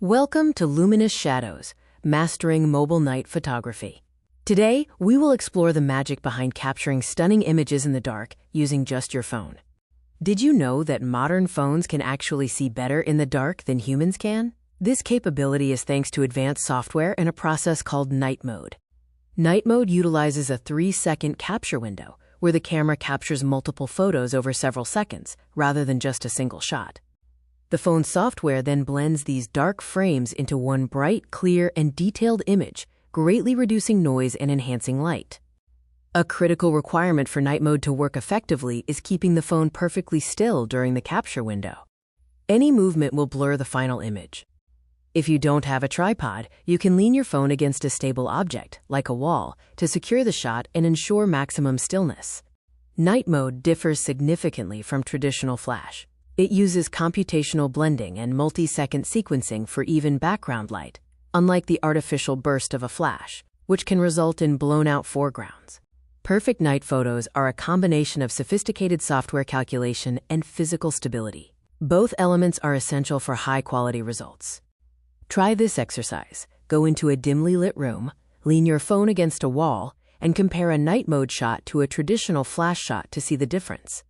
Welcome to Luminous Shadows, Mastering Mobile Night Photography. Today, we will explore the magic behind capturing stunning images in the dark using just your phone. Did you know that modern phones can actually see better in the dark than humans can? This capability is thanks to advanced software and a process called night mode. Night mode utilizes a 3-second capture window, where the camera captures multiple photos over several seconds, rather than just a single shot. The phone's software then blends these dark frames into one bright, clear, and detailed image, greatly reducing noise and enhancing light. A critical requirement for night mode to work effectively is keeping the phone perfectly still during the capture window. Any movement will blur the final image. If you don't have a tripod, you can lean your phone against a stable object, like a wall, to secure the shot and ensure maximum stillness. Night mode differs significantly from traditional flash. It uses computational blending and multi-second sequencing for even background light, unlike the artificial burst of a flash, which can result in blown-out foregrounds. Perfect night photos are a combination of sophisticated software calculation and physical stability. Both elements are essential for high-quality results. Try this exercise. Go into a dimly lit room, lean your phone against a wall, and compare a night mode shot to a traditional flash shot to see the difference.